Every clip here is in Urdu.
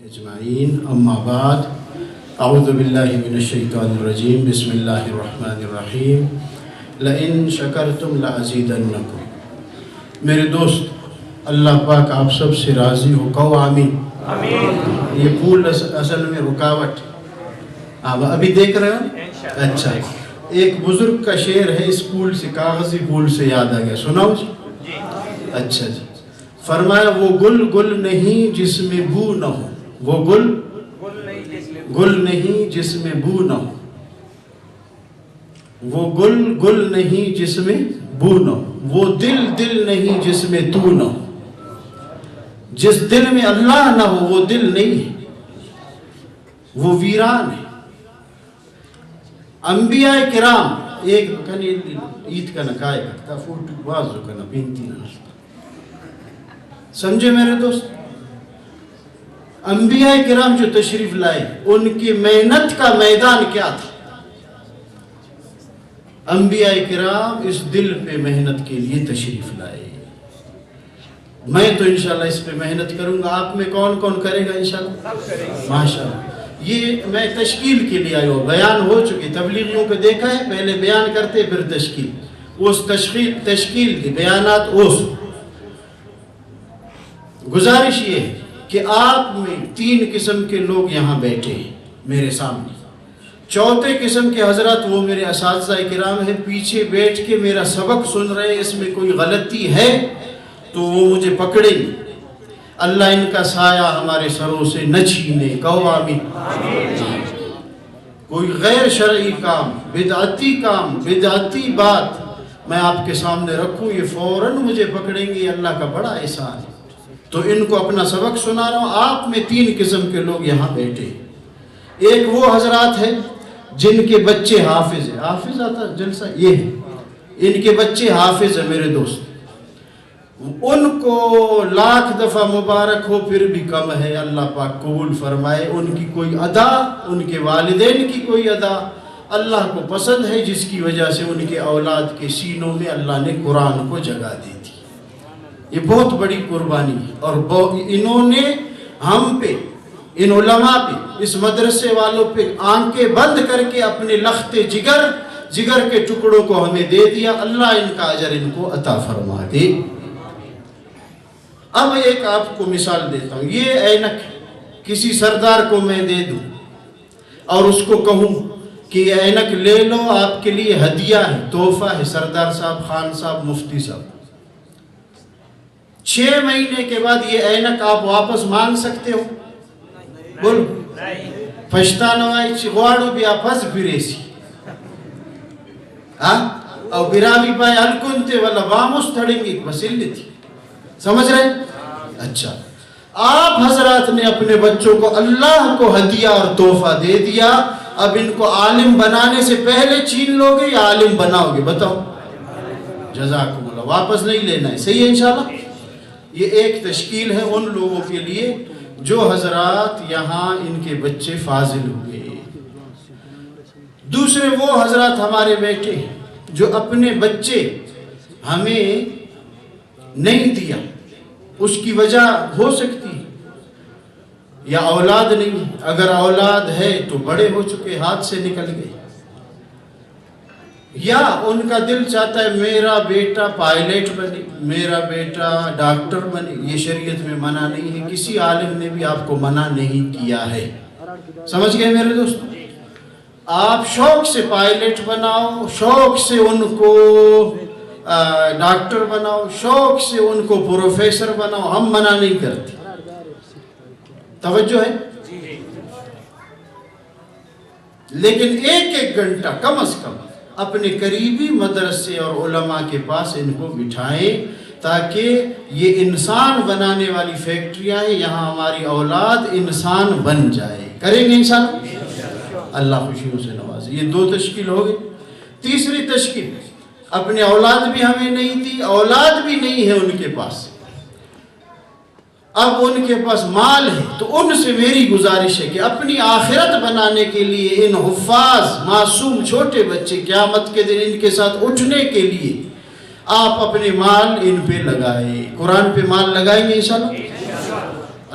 اجمعین اما بعد اعوذ باللہ من الشیطان الرجیم بسم اللہ الرحمن الرحیم لئن شکرتم لازیدنکم۔ میرے دوست، اللہ پاک آپ سب سے راضی ہو، کہو آمین۔ یہ پھول اصل میں رکاوٹ، آپ ابھی دیکھ رہے ہو؟ اچھا، ایک بزرگ کا شعر ہے، اس پھول سے، کاغذی پھول سے یاد آ گیا، سناؤ جی؟ اچھا جی، فرمایا وہ گل گل نہیں جس میں بو نہ ہو، وہ گل گل نہیں جس میں بو نہ ہو، وہ گل گل نہیں جس میں بو نہ ہو، وہ دل دل نہیں جس میں تو نہ ہو۔ جس دل میں اللہ نہ ہو وہ دل نہیں ہے، وہ ویران ہے۔ انبیاء کرام ایک کنی عید کا نکائے کرتا فوٹو بازو کا نبینتی نہ سمجھے میرے دوست؟ انبیاء کرام جو تشریف لائے، ان کی محنت کا میدان کیا تھا؟ انبیاء کرام اس دل پہ محنت کے لیے تشریف لائے۔ میں تو انشاءاللہ اس پہ محنت کروں گا، آپ میں کون کون کرے گا انشاءاللہ؟ ماشاءاللہ۔ یہ میں تشکیل کے لیے آیا ہوں، بیان ہو چکی، تبلیغیوں کو دیکھا ہے، پہلے بیان کرتے پھر تشکیل، اس تشکیل کی بیانات اس گزارش یہ ہے کہ آپ میں 3 قسم کے لوگ یہاں بیٹھے ہیں میرے سامنے۔ چوتھے قسم کے حضرات وہ میرے اساتذہ کرام ہیں، پیچھے بیٹھ کے میرا سبق سن رہے ہیں، اس میں کوئی غلطی ہے تو وہ مجھے پکڑیں گے۔ اللہ ان کا سایہ ہمارے سروں سے نہ چھینے، کہو آمین۔ کوئی غیر شرعی کام، بدعتی کام، بدعتی بات میں آپ کے سامنے رکھوں، یہ فوراً مجھے پکڑیں گے، یہ اللہ کا بڑا احسان ہے۔ تو ان کو اپنا سبق سنا رہا ہوں۔ آپ میں 3 قسم کے لوگ یہاں بیٹھے۔ ایک وہ حضرات ہیں جن کے بچے حافظ ہیں، حافظ آتا جلسہ یہ ہے، ان کے بچے حافظ ہیں میرے دوست، ان کو لاکھ دفعہ مبارک ہو، پھر بھی کم ہے، اللہ پاک قبول فرمائے۔ ان کی کوئی ادا، ان کے والدین کی کوئی ادا اللہ کو پسند ہے، جس کی وجہ سے ان کے اولاد کے سینوں میں اللہ نے قرآن کو جگہ دی تھی۔ یہ بہت بڑی قربانی ہے، اور انہوں نے ہم پہ، ان علماء پہ، اس مدرسے والوں پہ آنکھیں بند کر کے اپنے لخت جگر کے ٹکڑوں کو ہمیں دے دیا۔ اللہ ان کا اجر ان کو عطا فرما دے۔ اب ایک آپ کو مثال دیتا ہوں، یہ اینک کسی سردار کو میں دے دوں اور اس کو کہوں کہ یہ اینک لے لو، آپ کے لیے ہدیہ ہے، تحفہ ہے، سردار صاحب، خان صاحب، مفتی صاحب۔ 6 مہینے کے بعد یہ اینک آپ واپس مانگ سکتے ہو؟ بولو، پشتانوائی چگواڑو بھی آپس پھریسی اور براوی پائے الکنتے والا باموس تھڑیں گی وسیلی تھی، سمجھ رہے؟ اچھا، آپ حضرات نے اپنے بچوں کو اللہ کو ہدیہ اور تحفہ دے دیا، اب ان کو عالم بنانے سے پہلے چھین لو گے یا عالم بناؤ گے؟ بتاؤ۔ جزاکم اللہ، واپس نہیں لینا ہے، صحیح ہے انشاءاللہ؟ یہ ایک تشکیل ہے ان لوگوں کے لیے جو حضرات یہاں ان کے بچے فاضل ہوئے۔ دوسرے وہ حضرات ہمارے بیٹے جو اپنے بچے ہمیں نہیں دیا، اس کی وجہ ہو سکتی یا اولاد نہیں، اگر اولاد ہے تو بڑے ہو چکے، ہاتھ سے نکل گئے، یا ان کا دل چاہتا ہے میرا بیٹا پائلٹ بنے، میرا بیٹا ڈاکٹر بنے۔ یہ شریعت میں منع نہیں ہے، کسی عالم نے بھی آپ کو منع نہیں کیا ہے، سمجھ گئے میرے دوست؟ آپ شوق سے پائلٹ بناؤ، شوق سے ان کو ڈاکٹر بناؤ، شوق سے ان کو پروفیسر بناؤ، ہم منع نہیں کرتے۔ توجہ ہے؟ لیکن 1 گھنٹہ کم از کم اپنے قریبی مدرسے اور علماء کے پاس ان کو بٹھائیں، تاکہ یہ انسان بنانے والی فیکٹریاں ہیں، یہاں ہماری اولاد انسان بن جائے۔ کریں گے انشاءاللہ؟ اللہ خوشیوں سے نوازے۔ یہ 2 تشکیل ہو گئی۔ تیسری تشکیل، اپنے اولاد بھی ہمیں نہیں دی، اولاد بھی نہیں ہے ان کے پاس، اب ان کے پاس مال ہے، تو ان سے میری گزارش ہے کہ اپنی آخرت بنانے کے لیے ان حفاظ معصوم چھوٹے بچے قیامت کے دن ان کے ساتھ اٹھنے کے لیے آپ اپنے مال ان پہ لگائیں، قرآن پہ مال لگائیں گے انشاءاللہ؟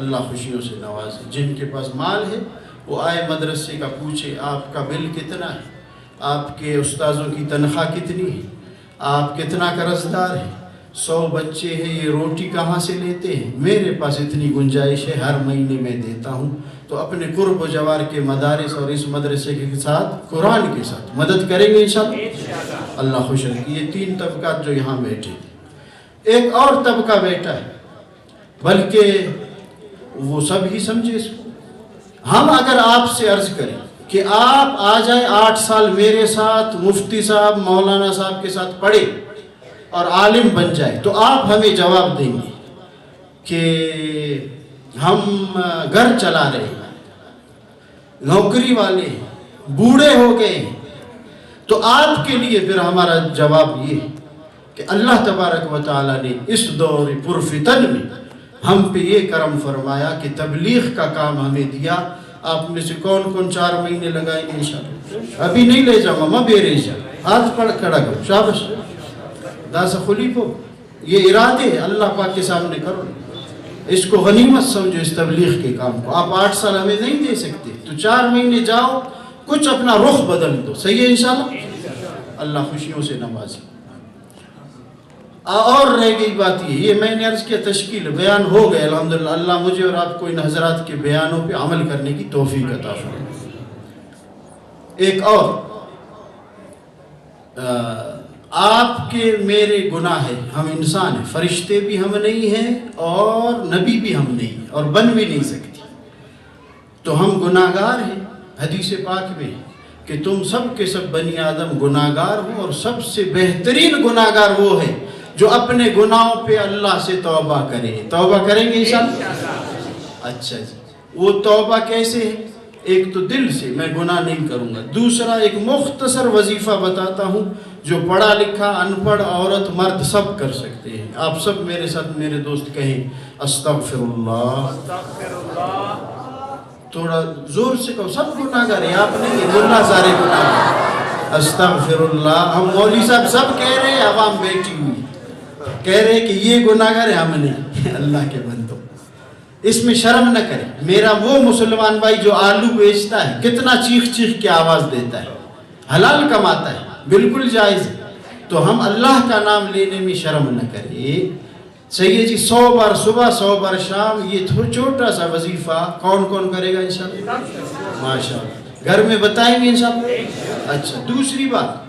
اللہ خوشیوں سے نوازے. جن کے پاس مال ہے وہ آئے مدرسے کا پوچھے آپ کا بل کتنا ہے, آپ کے استاذوں کی تنخواہ کتنی ہے, آپ کتنا قرض دار ہے, 100 بچے ہیں, یہ روٹی کہاں سے لیتے ہیں, میرے پاس اتنی گنجائش ہے ہر مہینے میں دیتا ہوں. تو اپنے قرب و جوار کے مدارس اور اس مدرسے کے ساتھ قرآن کے ساتھ مدد کریں گے انشاءاللہ. اللہ خوش رکھے. یہ 3 طبقات جو یہاں بیٹھے. ایک اور طبقہ بیٹھا ہے, بلکہ وہ سب ہی سمجھے اس کو. ہم اگر آپ سے عرض کریں کہ آپ آ جائیں 8 سال میرے ساتھ مفتی صاحب مولانا صاحب کے ساتھ پڑھے اور عالم بن جائے, تو آپ ہمیں جواب دیں گے کہ ہم گھر چلا رہے ہیں, نوکری والے ہیں, بوڑھے ہو گئے ہیں. تو آپ کے لیے پھر ہمارا جواب یہ ہے کہ اللہ تبارک و تعالیٰ نے اس دور پرفتن میں ہم پہ یہ کرم فرمایا کہ تبلیغ کا کام ہمیں دیا. آپ میں سے کون کون 4 مہینے لگائیں گے انشاءاللہ؟ ابھی نہیں لے جاؤں گا, بے رہ جا, ہاتھ پڑھ کھڑا کرو, شاباش. داسا خلیفو, یہ ارادے اللہ پاک کے سامنے کرو, اس کو غنیمت سمجھو اس تبلیغ کے کام کو. آپ 8 سال ہمیں نہیں دے سکتے تو 4 مہینے جاؤ, کچھ اپنا رخ بدل دو. صحیح ہے انشاءاللہ. اللہ خوشیوں سے نوازے. اور رہ گئی بات یہ میں نے عرض کیا تشکیل بیان ہو گئے الحمدللہ. اللہ مجھے اور آپ کو ان حضرات کے بیانوں پہ عمل کرنے کی توفیق عطا فرمائے. ایک اور آپ کے میرے گناہ ہے, ہم انسان ہیں, فرشتے بھی ہم نہیں ہیں اور نبی بھی ہم نہیں ہیں اور بن بھی نہیں سکتی. تو ہم گناہگار ہیں. حدیث پاک میں کہ تم سب کے سب بنی آدم گناہگار ہو, اور سب سے بہترین گناہگار وہ ہے جو اپنے گناہوں پہ اللہ سے توبہ کرے. توبہ کریں گے انشاءاللہ. اچھا جی, وہ توبہ کیسے ہے؟ ایک تو دل سے میں گناہ نہیں کروں گا. دوسرا ایک مختصر وظیفہ بتاتا ہوں جو پڑھا لکھا ان پڑھ عورت مرد سب کر سکتے ہیں. آپ سب میرے ساتھ میرے دوست کہیں استغفر اللہ. تھوڑا زور سے کہو, سب گناہ گار ہیں, آپ نہیں, اللہ سارے گناہ گار. استغفر اللہ. ہم مولوی صاحب سب کہہ رہے ہیں, عوام بیٹھی ہوئی کہہ رہے کہ یہ گناہ گار ہے, ہم نہیں. اللہ کے بندو, اس میں شرم نہ کریں. میرا وہ مسلمان بھائی جو آلو بیچتا ہے کتنا چیخ چیخ کے آواز دیتا ہے, حلال کماتا ہے, بالکل جائز ہے. تو ہم اللہ کا نام لینے میں شرم نہ کریں. صحیح ہے جی. 100 بار صبح 100 بار شام, یہ چھوٹا سا وظیفہ کون کون کرے گا انشاءاللہ؟ ماشاءاللہ. گھر میں بتائیں گے انشاءاللہ. اچھا, دوسری بات,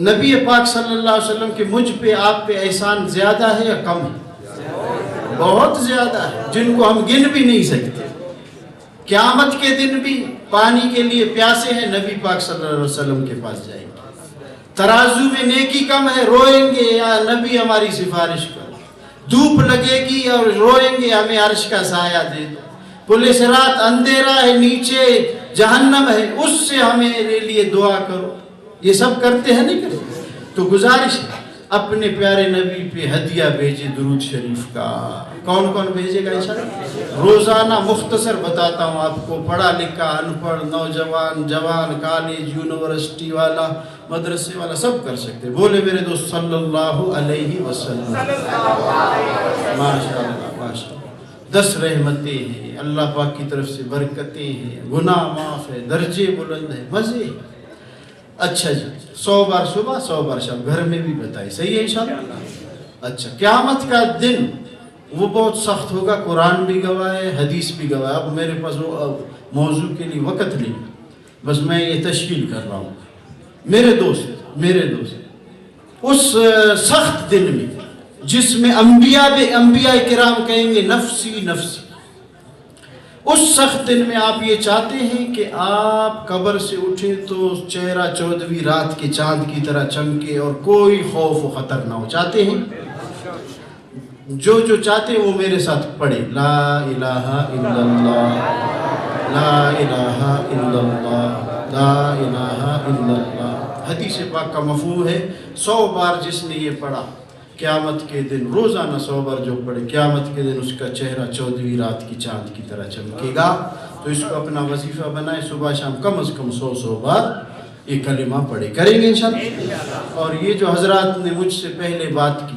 نبی پاک صلی اللہ علیہ وسلم کے مجھ پہ آپ پہ احسان زیادہ ہے یا کم ہے؟ بہت زیادہ ہے, جن کو ہم گن بھی نہیں سکتے. قیامت کے دن بھی پانی کے لیے پیاسے ہیں, نبی پاک صلی اللہ علیہ وسلم کے پاس جائیں گے. ترازو میں نیکی کم ہے, روئیں گے یا نبی ہماری سفارش کرو. دھوپ لگے گی اور روئیں گے ہمیں عرش کا سایہ دے دو. پولیس رات اندھیرا ہے, نیچے جہنم ہے, اس سے ہمارے لیے دعا کرو. یہ سب کرتے ہیں نہیں کرتے؟ تو گزارش ہے اپنے پیارے نبی پہ ہدیہ بھیجے درود شریف کا. کون کون بھیجے گا انشاءاللہ؟ روزانہ مختصر بتاتا ہوں آپ کو, پڑھا لکھا ان پڑھ نوجوان جوان کالج یونیورسٹی والا مدرسے والا سب کر سکتے. بولے میرے دوست صلی اللہ علیہ وسلم. ماشاءاللہ ماشاءاللہ. 10 رحمتیں ہیں اللہ پاک کی طرف سے, برکتیں ہیں, گناہ معاف ہے, درجے بلند ہیں, مزے. اچھا جی, 100 بار صبح 100 بار شام, گھر میں بھی بتائیں. صحیح ہے انشاءاللہ. اچھا, قیامت کا دن وہ بہت سخت ہوگا. قرآن بھی گواہ ہے, حدیث بھی گواہ ہے. اب میرے پاس وہ موضوع کے لیے وقت نہیں, بس میں یہ تشکیل کر رہا ہوں. میرے دوست اس سخت دن میں جس میں انبیاء کرام کہیں گے نفسی نفسی, اس سخت دن میں آپ یہ چاہتے ہیں کہ آپ قبر سے اٹھے تو چہرہ 14ویں رات کے چاند کی طرح چمکے اور کوئی خوف و خطر نہ ہو؟ چاہتے ہیں؟ جو چاہتے ہیں وہ میرے ساتھ پڑھے, لا الہ الا اللہ, لا الہ الا اللہ, لا الہ الا اللہ. حدیث پاک کا مفہوم ہے 100 بار جس نے یہ پڑھا قیامت کے دن, روزانہ 100 بار جو پڑھے قیامت کے دن اس کا چہرہ 14ویں رات کی چاند کی طرح چمکے گا. تو اس کو اپنا وظیفہ بنائے, صبح شام کم از کم 100 بار یہ کلمہ پڑھے. کریں گے انشاءاللہ. اور یہ جو حضرات نے مجھ سے پہلے بات کی,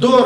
2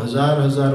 1000